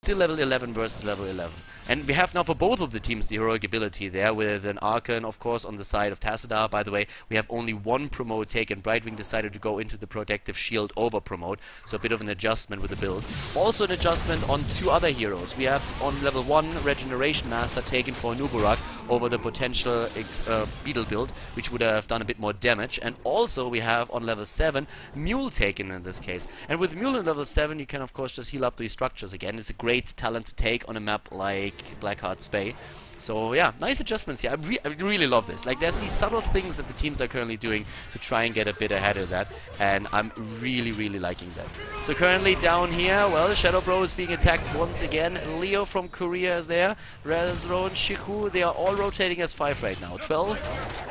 still level 11 versus level 11. And we have now for both of the teams the heroic ability there, with an Archon, of course, on the side of Tassadar. By the way, we have only one promote taken. Brightwing decided to go into the protective shield over promote, so a bit of an adjustment with the build. Also an adjustment on two other heroes. We have on level 1 Regeneration Master taken for Nuburak over the potential Beetle build, which would have done a bit more damage. And also we have on level 7 Mule taken in this case. And with Mule on level 7 you can of course just heal up these structures again. It's a great talent to take on a map like Blackheart's Bay. So yeah, nice adjustments here. I really love this. Like, there's these subtle things that the teams are currently doing to try and get a bit ahead of that, and I'm really liking that. So currently down here, well, Shadow Bro is being attacked once again. Leo from Korea is there. Rezro and Shiku, they are all rotating as 5 right now.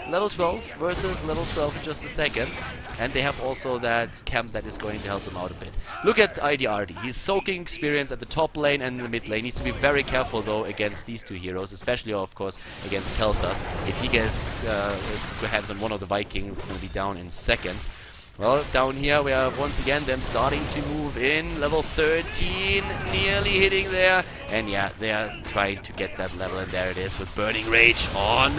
Level 12 versus level 12 in just a second. And they have also that camp that is going to help them out a bit. Look at IDRD. He's soaking experience at the top lane and in the mid lane. Needs to be very careful though against these two heroes, especially of course against Kel'Thas. If he gets his hands on one of the Vikings, he's going to be down in seconds. Well, down here we have once again them starting to move in. Level 13, nearly hitting there. And yeah, they are trying to get that level, and there it is with Burning Rage on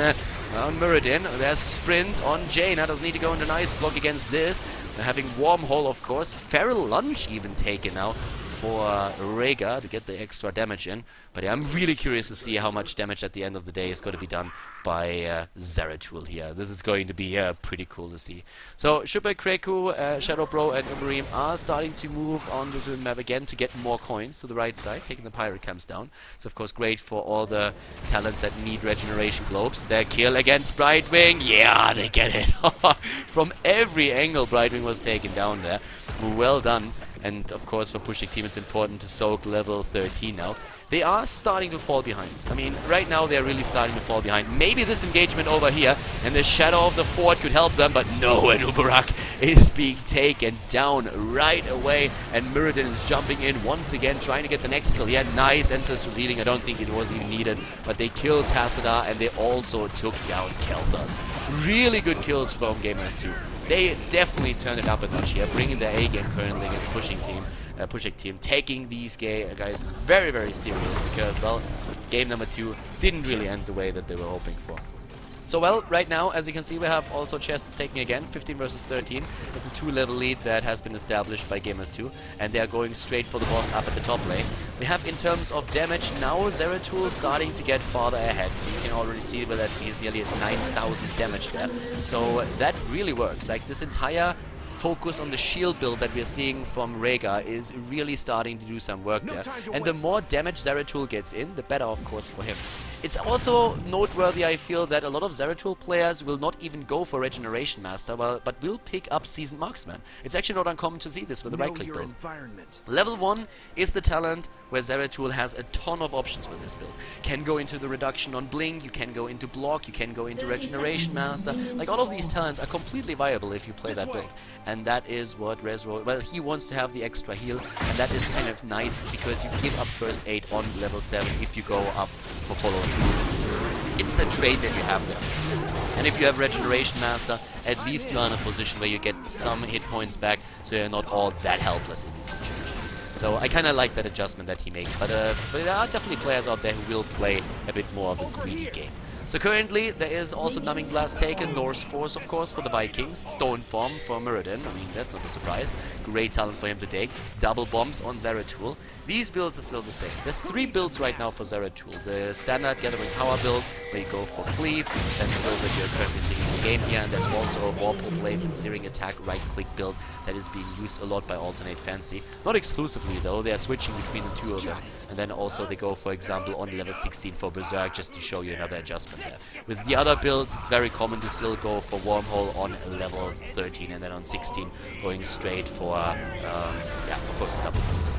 Muradin. There's Sprint on Jaina. Doesn't need to go into nice block against this. They're having Wormhole, of course. Feral Lunge even taken now for Rhaegar to get the extra damage in. But yeah, I'm really curious to see how much damage at the end of the day is going to be done by Zeratul here. This is going to be pretty cool to see. So Shubha, Kreku, Shadow Bro and Uberim are starting to move on to the map again to get more coins to the right side, taking the pirate camps down. So of course great for all the talents that need regeneration globes. Their kill against Brightwing, yeah, they get it. From every angle Brightwing was taken down there. Well done. And of course for pushing team it's important to soak level 13 now. They are starting to fall behind. I mean, right now they're really starting to fall behind. Maybe this engagement over here and the Shadow of the Fort could help them, but no, and Uberak is being taken down right away, and Muradin is jumping in once again, trying to get the next kill. Yeah, nice ancestral healing. I don't think it was even needed, but they killed Tassadar and they also took down Kel'Thas. Really good kills from Gamers 2. They definitely turned it up a notch here, bringing their A game currently against Pushing Team, taking these guys very serious, because, well, game number 2 didn't really end the way that they were hoping for. So, well, right now, as you can see, we have also chests taking again, 15 versus 13. It's a 2-level lead that has been established by Gamers 2, and they are going straight for the boss up at the top lane. We have, in terms of damage, now Zeratul starting to get farther ahead. You can already see that he's nearly at 9,000 damage there. So that really works. Like, this entire focus on the shield build that we're seeing from Rhaegar is really starting to do some work there. And the more damage Zeratul gets in, the better, of course, for him. It's also noteworthy, I feel, that a lot of Zeratul players will not even go for Regeneration Master, but will pick up Seasoned Marksman. It's actually not uncommon to see this with the right-click build. Level 1 is the talent where Zeratul has a ton of options with this build. Can go into the reduction on Blink, you can go into block, you can go into Regeneration Master. Like, all of these talents are completely viable if you play that build. And that is what Rezro, well, he wants to have the extra heal, and that is kind of nice because you give up first aid on level 7 if you go up for follow through. It's the trade that you have there. And if you have Regeneration Master, at least you are in a position where you get some hit points back, so you're not all that helpless in these situations. So I kind of like that adjustment that he makes, but there are definitely players out there who will play a bit more of a greedy game. So currently there is also Numbing Blast taken, Norse Force of course for the Vikings, Stone Form for Muradin, I mean that's not a surprise, great talent for him to take, Double Bombs on Zeratul. These builds are still the same. There's 3 builds right now for Zeratul. The standard Gathering Power build, where you go for Cleave, then the build that you're currently seeing in the game here, and there's also a Warpole Blaze and Searing Attack right-click build that is being used a lot by Alternate Fancy. Not exclusively though, they are switching between the 2 of them. And then also they go, for example, on level 16 for Berserk, just to show you another adjustment there. With the other builds, it's very common to still go for Wormhole on level 13, and then on 16 going straight for, yeah, of course, the double builds.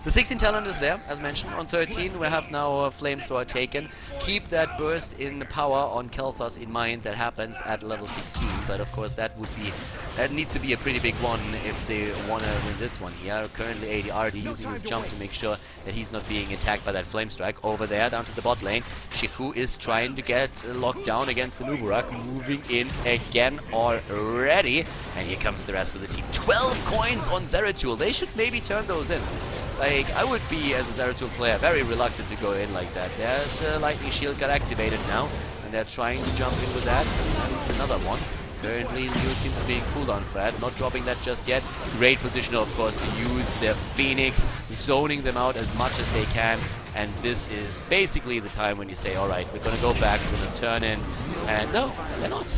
The 16 talent is there, as mentioned. On 13 we have now Flamethrower taken. Keep that burst in power on Kel'Thas in mind that happens at level 16, but of course that needs to be a pretty big one if they want to win this one here. Currently ADRD using his jump to make sure that he's not being attacked by that Flame Strike. Over there, down to the bot lane, Shiku is trying to get locked down against the Nuburak, moving in again already, and here comes the rest of the team. 12 coins on Zeratul, they should maybe turn those in. like, I would be, as a Zeratul player, very reluctant to go in like that. There's the lightning shield got activated now, and they're trying to jump in with that, and it's another one. Currently, Leo seems to be in cooldown threat, not dropping that just yet. Great position, of course, to use the Phoenix, zoning them out as much as they can. And this is basically the time when you say, alright, we're going to go back, we're going to turn in. And no, they're not.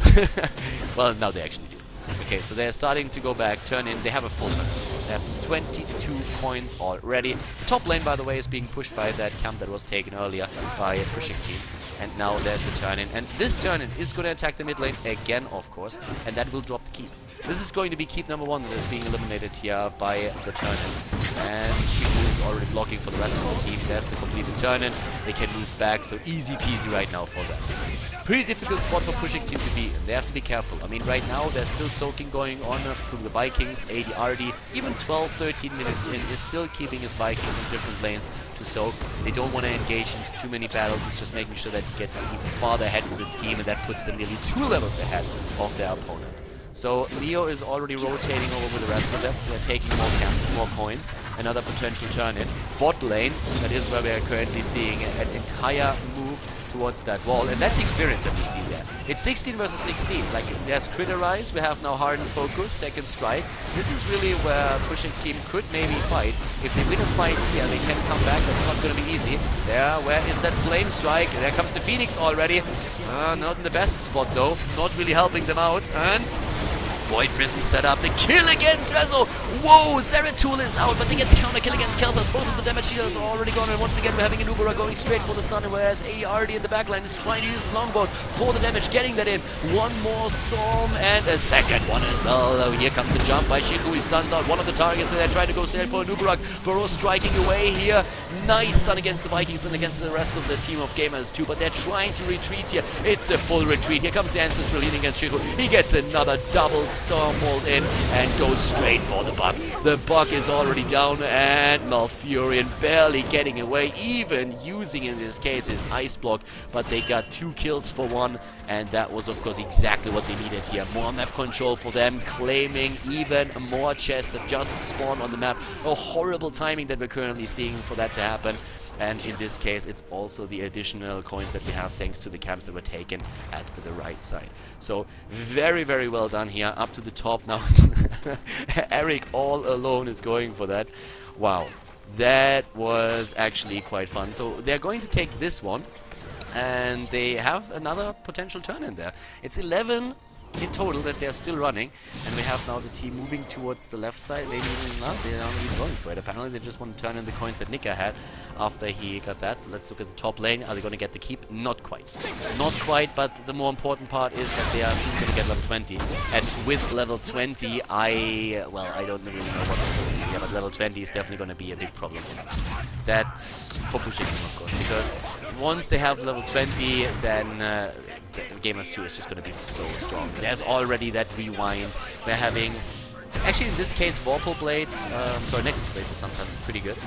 Well, now they actually do. Okay, so they're starting to go back, turn in. They have a full turn. They have 22 points already. The top lane, by the way, is being pushed by that camp that was taken earlier by a pushing team. And now there's the turn-in. And this turn-in is going to attack the mid lane again, of course. And that will drop the keep. This is going to be keep number 1 that is being eliminated here by the turn-in. And Shifu is already blocking for the rest of the team. There's the completed turn-in. They can move back, so easy peasy right now for them. Pretty difficult spot for pushing team to be in. They have to be careful. I mean, right now there's still soaking going on through the Vikings, AD, RD. Even 12-13 minutes in is still keeping his Vikings in different lanes to soak. They don't want to engage into too many battles. It's just making sure that he gets even farther ahead with his team, and that puts them nearly 2 levels ahead of their opponent. So Leo is already rotating over the rest of them. They're taking more camps, more coins. Another potential turn in. Bot lane, that is where we are currently seeing an entire move towards that wall, and that's the experience that we see there. It's 16 versus 16. Like, there's Criterize, we have now Hardened Focus, Second Strike. This is really where pushing team could maybe fight. If they win a fight here, they can come back. That's not going to be easy. There, where is that Flame Strike? There comes the Phoenix already. Not in the best spot though. Not really helping them out. And Void Prism set up the kill against Rezo. Whoa, Zeratul is out, but they get the counter kill against Kelthas. Both of the damage healers are already gone, and once again we're having Anubara going straight for the stun, whereas ARD in the backline is trying to use his longbow for the damage, getting that in. One more storm and a second one as well. Oh, here comes the jump by Shiku. He stuns out one of the targets, and they're trying to go straight for Anubarak. Burrow striking away here. Nice stun against the Vikings and against the rest of the team of gamers too, but they're trying to retreat here. It's a full retreat. Here comes the Ancestral leading against Shiku. He gets another double storm ult in and goes straight for the Buck. The Buck is already down, and Malfurion barely getting away, even using in this case his ice block, but they got 2 kills for 1, and that was of course exactly what they needed here. More map control for them, claiming even more chests that just spawn on the map. A horrible timing that we're currently seeing for that to happen. And in this case, it's also the additional coins that we have thanks to the camps that were taken at the right side. So very, very well done here. Up to the top now. Eric all alone is going for that. Wow. That was actually quite fun. So they're going to take this one. And they have another potential turn in there. It's 11 in total that they're still running, and we have now the team moving towards the left side. They're not even going for it. Apparently they just want to turn in the coins that Nika had after he got that. Let's look at the top lane. Are they going to get the keep? Not quite. Not quite, but the more important part is that they are soon going to get level 20. And with level 20, I don't really know what I'm doing here, but level 20 is definitely going to be a big problem. That's for pushing them, of course, because once they have level 20, then Gamers 2 is just going to be so strong. There's already that rewind. We're having, actually in this case, Vorpal Blades, Nexus Blades are sometimes pretty good.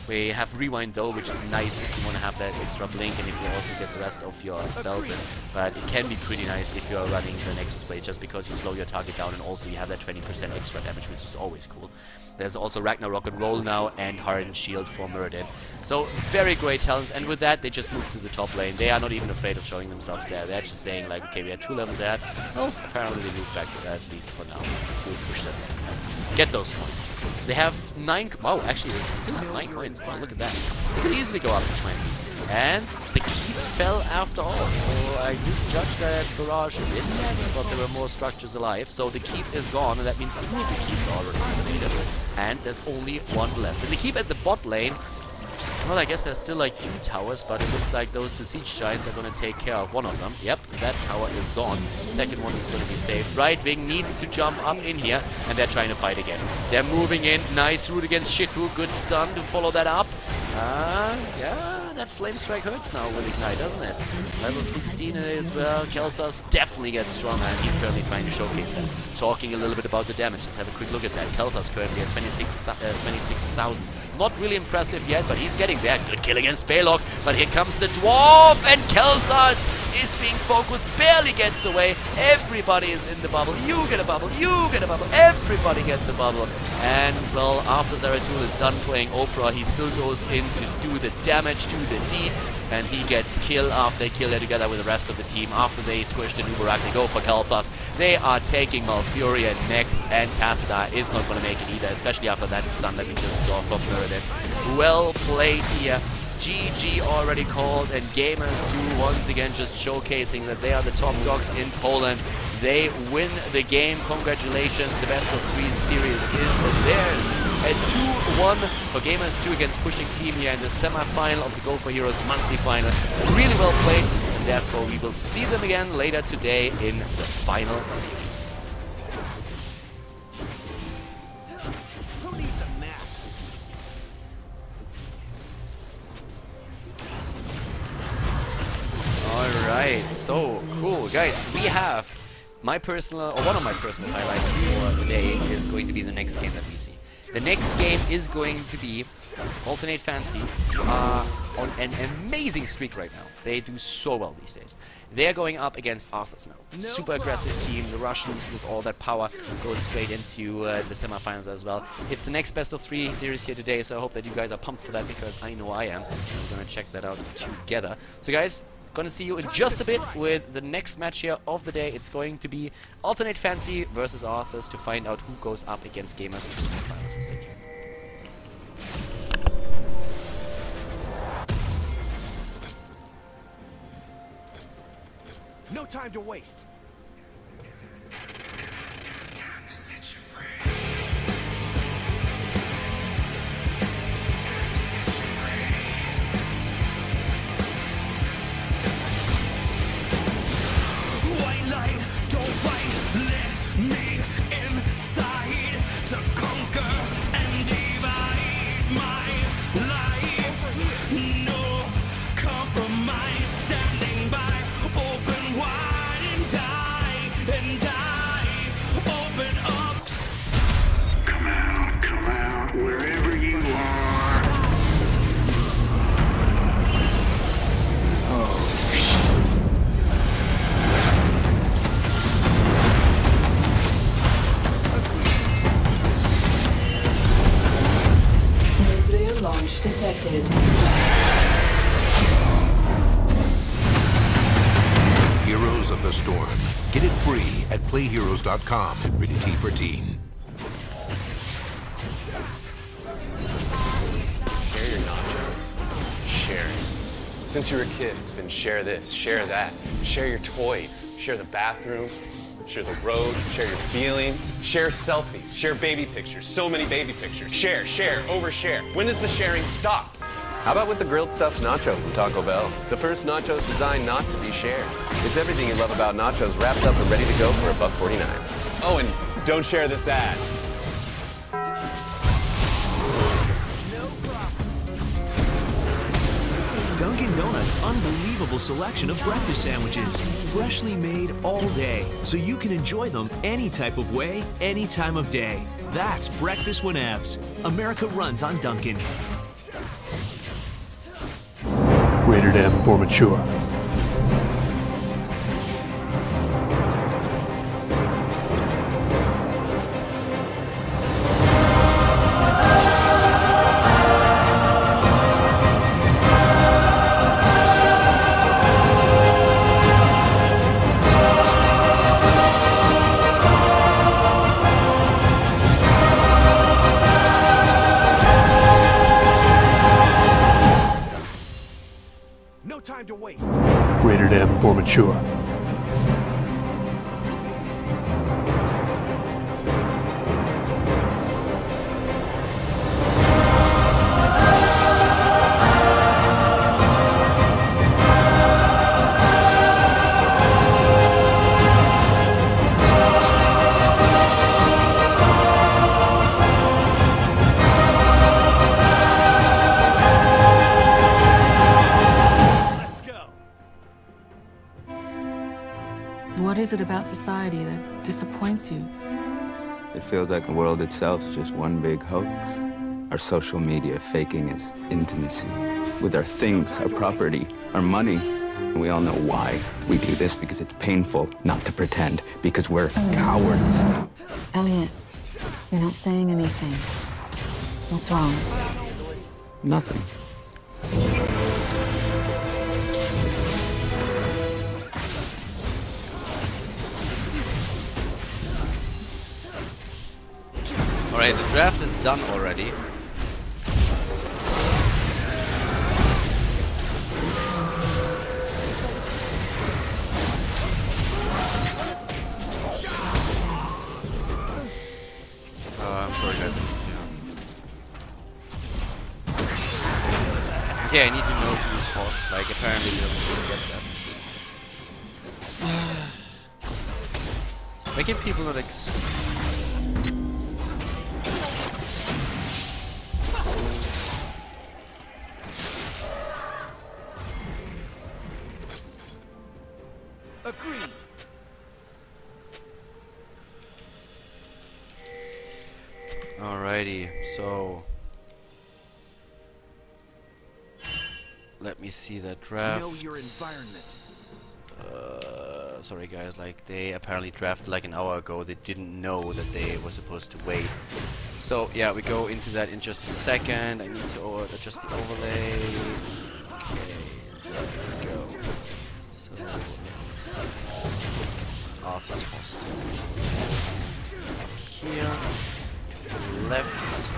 We have Rewind though, which is nice if you want to have that extra blink and if you also get the rest of your spells in. But it can be pretty nice if you're running the Nexus Blade, just because you slow your target down and also you have that 20% extra damage, which is always cool. There's also Ragnarok and Roll now and Hardened Shield for Muradin. So very great talents, and with that they just move to the top lane. They are not even afraid of showing themselves there. They're just saying like, okay, we are 2 levels ahead. Well, apparently they move back at least for now. We'll push them. Get those points. They have 9... Wow, actually they still have 9 coins. Wow, look at that. They could easily go up to 20. And the keep fell after all. So I misjudged that barrage a bit. I thought there were more structures alive. So the keep is gone, and that means 2 of the keeps are already eliminated. And there's only 1 left. And the keep at the bot lane, well, I guess there's still like 2 towers, but it looks like those 2 siege giants are going to take care of one of them. Yep, that tower is gone. Second one is going to be saved. Right wing needs to jump up in here, and they're trying to fight again. They're moving in. Nice route against Shiku. Good stun to follow that up. Yeah, that Flame Strike hurts now with Ignite, doesn't it? Level 16 as well. Kelthas definitely gets stronger, and he's currently trying to showcase that. Talking a little bit about the damage. Let's have a quick look at that. Kelthas currently at 26,000. Not really impressive yet, but he's getting there. Good kill against Balog, but here comes the Dwarf, and Kelthas is being focused, barely gets away. Everybody is in the bubble. You get a bubble, you get a bubble, everybody gets a bubble. And well, after Zeratul is done playing Oprah, he still goes in to do the damage to the deep. And he gets kill after kill there together with the rest of the team. After they squish the Nubarak, they go for Kelpas. They are taking Malfuria next, and Tassadar is not going to make it either, especially after that stun that we just saw from Muradin. Well played here. GG already called, and Gamers 2 once again just showcasing that they are the top dogs in Poland. They win the game. Congratulations. The best of 3 series is theirs. A 2-1 for Gamers 2 against Pushing Team here in the semi-final of the Go for Heroes monthly final. Really well played, and therefore we will see them again later today in the final series. Alright, so cool. Guys, we have my personal, or one of my personal highlights for the day is going to be the next game that we see. The next game is going to be Alternate Fancy on an amazing streak right now. They do so well these days. They're going up against Arthurs now. Super aggressive team. The Russians with all that power go straight into the semifinals as well. It's the next best of 3 series here today, so I hope that you guys are pumped for that, because I know I am. We're going to check that out together. So guys, gonna see you in just a bit with the next match here of the day. It's going to be Alternate Fancy versus Arthurs to find out who goes up against Gamers in the finals. So stay tuned. No time to waste. Time to set you free. White light, don't fight, let me inside to conquer and divide my life. No compromise, standing by, open wide and die, open up. Come out, wherever you are. Nuclear launch detected. Heroes of the Storm. Get it free at playheroes.com. Rated T for teen. Share your nachos. Share it. Since you were a kid, it's been share this, share that. Share your toys. Share the bathroom. Share the road. Share your feelings. Share selfies. Share baby pictures. So many baby pictures. Share, overshare. When does the sharing stop? How about with the grilled stuffed nacho from Taco Bell? The first nachos designed not to be shared. It's everything you love about nachos wrapped up and ready to go for $1.49. Oh, and don't share this ad. Dunkin' Donuts' unbelievable selection of breakfast sandwiches. Freshly made all day, so you can enjoy them any type of way, any time of day. That's breakfast whenevs. America runs on Dunkin'. Rated M for mature. No time to waste. Rated M for mature. What is it about society that disappoints you? It feels like the world itself's just one big hoax. Our social media faking its intimacy with our things, our property, our money, And we all know why we do this, because it's painful not to pretend, because we're cowards. Elliot, you're not saying anything. What's wrong? Nothing. Alright, the draft is done already. I'm sorry guys. Okay, I need to know who's host. Like, apparently we don't really get that. Why can people not Agreed. Alrighty, so let me see that draft. Know your environment. Sorry guys, like they apparently drafted like an hour ago. They didn't know that they were supposed to wait. So yeah, we go into that in just a second. I need to adjust the overlay. Okay, there we go. So let's see. Arthur's hostels. Here. Left.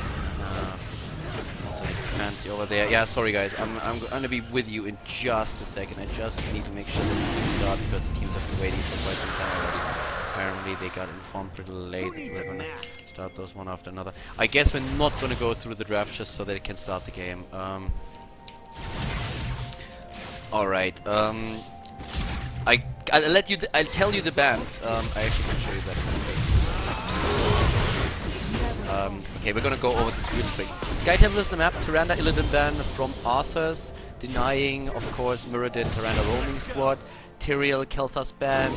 Fancy over there. Yeah, sorry guys. I'm gonna be with you in just a second. I just need to make sure that we can start because the teams have been waiting for quite some time already. Apparently they got informed pretty late that we're gonna start those one after another. I guess we're not gonna go through the draft just so that it can start the game. Alright. I'll tell you the bands. I actually can show you that. Okay, we're gonna go over this really quick. Sky Temple is the map. Tyrande Illidan ban from Arthur's, denying, of course, Mirrodin Tyrande roaming squad. Tyrael Kel'Thas ban,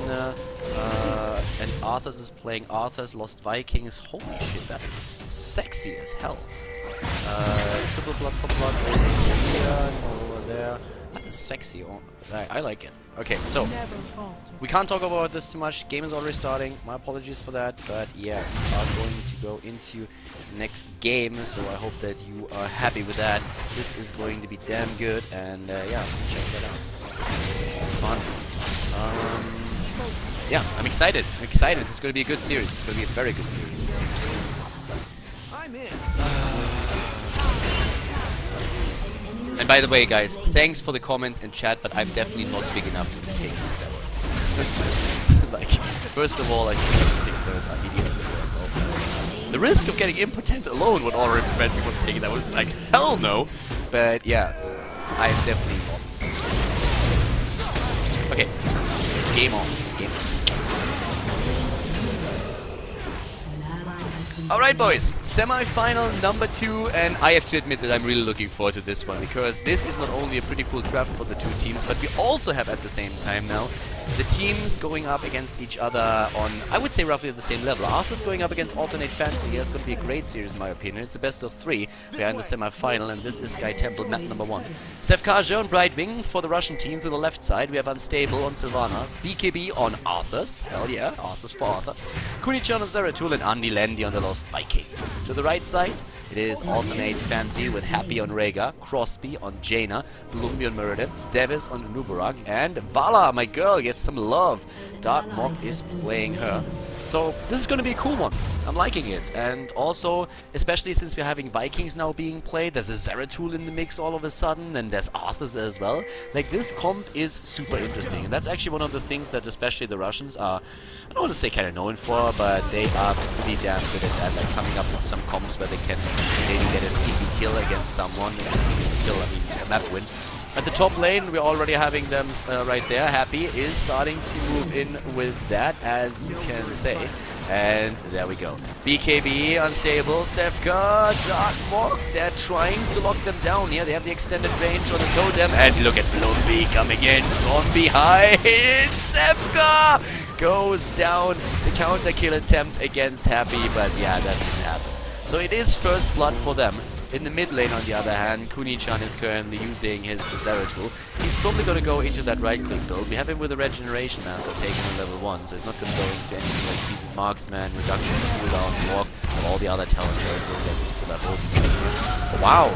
and Arthur's is playing Arthur's Lost Vikings. Holy shit, that is sexy as hell. Triple blood for blood over there. That is sexy. I like it. Okay, so we can't talk about this too much. Game is already starting. My apologies for that, but yeah, we are going to go into next game. So I hope that you are happy with that. This is going to be damn good, and yeah, check that out. Fun. Yeah, I'm excited. I'm excited. This is going to be a good series. It's going to be a very good series. I'm in. And by the way, guys, thanks for the comments and chat, but I'm definitely not big enough to be taking steroids. Like, first of all, I think taking steroids are idiots. The risk of getting impotent alone would already prevent me from taking that. I was like, hell no. But yeah, I'm definitely not. Okay, game on. Game on. Alright boys, semi-final number 2, and I have to admit that I'm really looking forward to this one, because this is not only a pretty cool draft for the two teams, but we also have at the same time now the teams going up against each other on, I would say, roughly at the same level. Arthur's going up against Alternate Fancy. It's going to be a great series in my opinion. It's the best of 3. We are in the semi-final, and this is Sky Temple map number 1. Sevkaja on Brightwing for the Russian team to the left side. We have Unstable on Sylvanas, BKB on Arthur's, hell yeah, Arthur's for Arthur's, Kunichan on Zeratul, and Andy Landy on the Lost Vikings. To the right side, it is Alternate Fancy with Happy on Rhaegar, Crosby on Jaina, Blumbi on Mirrodin, Davis on Nubarak, and Vala, my girl, gets some love. Dark Mog is playing her. So this is going to be a cool one. I'm liking it. And also, especially since we're having Vikings now being played, there's a Zeratul in the mix all of a sudden, and there's Arthur's as well. Like, this comp is super interesting. And that's actually one of the things that especially the Russians are, I don't want to say kind of known for, but they are pretty damn good at that. Like, coming up with some comps where they can maybe get a sneaky kill against someone. Kill, I mean, a map win. At the top lane, we're already having them right there. Happy is starting to move in with that, as you can say. And there we go. BKB, Unstable, Sevka, Dark Mog. They're trying to lock them down here. They have the extended range on the totem. And look at Blumbi coming in from behind. Sevka goes down. The counter kill attempt against Happy, but yeah, that didn't happen. So it is first blood for them. In the mid lane, on the other hand, Kuni-chan is currently using his Zeratul. He's probably going to go into that right-click build. We have him with a Regeneration Master taken on level 1, so he's not going to go into anything like Seasoned Marksman, Reduction, Cooldown, Walk, and all the other talent choices that we still have open. Wow!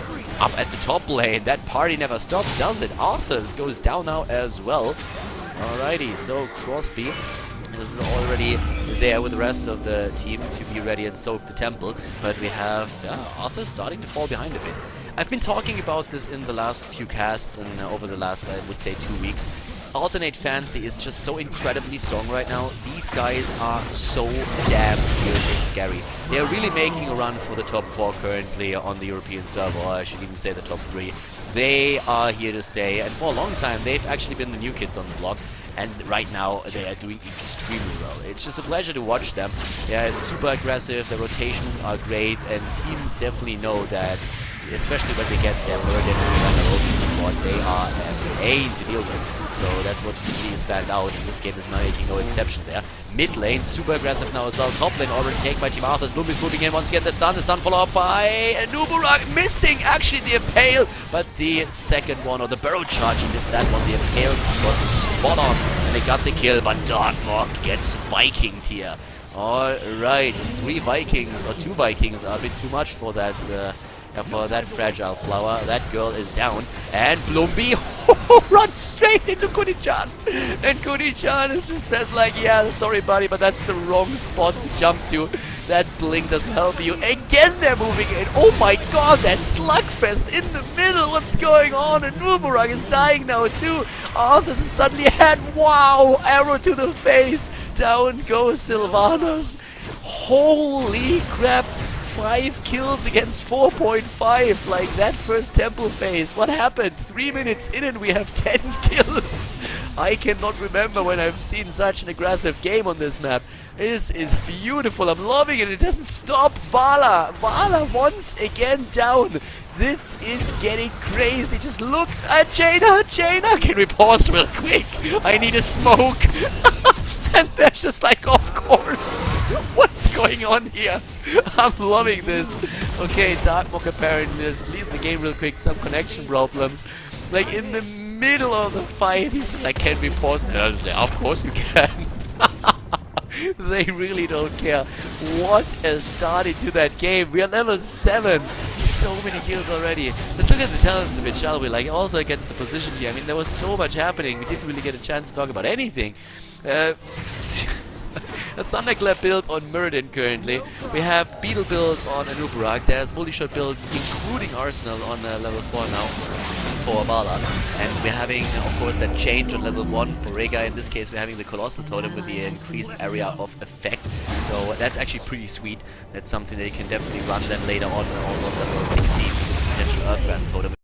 Up at the top lane, that party never stops, does it? Arthas goes down now as well. Alrighty, so Crosby is already there with the rest of the team to be ready and soak the temple, but we have Arthur starting to fall behind a bit. I've been talking about this in the last few casts and over the last, I would say, 2 weeks. Alternate Fancy is just so incredibly strong right now. These guys are so damn good and scary. They're really making a run for the top 4 currently on the European server, or I should even say the top 3. They are here to stay, and for a long time they've actually been the new kids on the block. And right now, they are doing extremely well. It's just a pleasure to watch them. Yeah, it's super aggressive, the rotations are great, and teams definitely know that, especially when they get their Murden and their open squad, they are a pain to deal with. So that's what really is banned out, and this game is not making no exception there. Mid lane, super aggressive now as well. Top lane already taken by Team Arthas. Bloom is moving in once again. The stun followed up by Nuburak, missing actually the Impale, but the second one, or the Barrow charging this, that one, the Impale was spot on, and they got the kill, but Darkmog gets Vikinged here. Alright, 3 Vikings, or 2 Vikings are a bit too much for that fragile flower. That girl is down, and Blumby runs straight into Kuni-chan, and Kuni-chan is just like, yeah, sorry buddy, but that's the wrong spot to jump to. That blink doesn't help you. Again they're moving in. Oh my god, that slugfest in the middle. What's going on? And Nuburak is dying now too. Arthas is suddenly ahead. Wow, arrow to the face. Down goes Sylvanas. Holy crap. 5 kills against 4.5, like that first temple phase. What happened? 3 minutes in and we have 10 kills. I cannot remember when I've seen such an aggressive game on this map. This is beautiful. I'm loving it. It doesn't stop. Vala once again down. This is getting crazy. Just look at Jaina. Can we pause real quick? I need a smoke. And they're just like, of course. What's going on here? I'm loving this. Okay, Darkmog apparently just leaves the game real quick. Some connection problems. Like in the middle of the fight, he's like, can we pause? And I was like, of course you can. They really don't care. What a start into that game. We are level 7. So many kills already. Let's look at the talents a bit, shall we? Like, also against the position here. I mean, there was so much happening. We didn't really get a chance to talk about anything. A Thunderclap build on Muradin currently. We have Beetle build on Anubarak. There's Multi-Shot build, including Arsenal, on level 4 now for Vala. And we're having, of course, that change on level 1 for Rega. In this case, we're having the Colossal Totem with the increased area of effect. So that's actually pretty sweet. That's something they can definitely run then later on, also on level 16 with the potential Earthgrass Totem.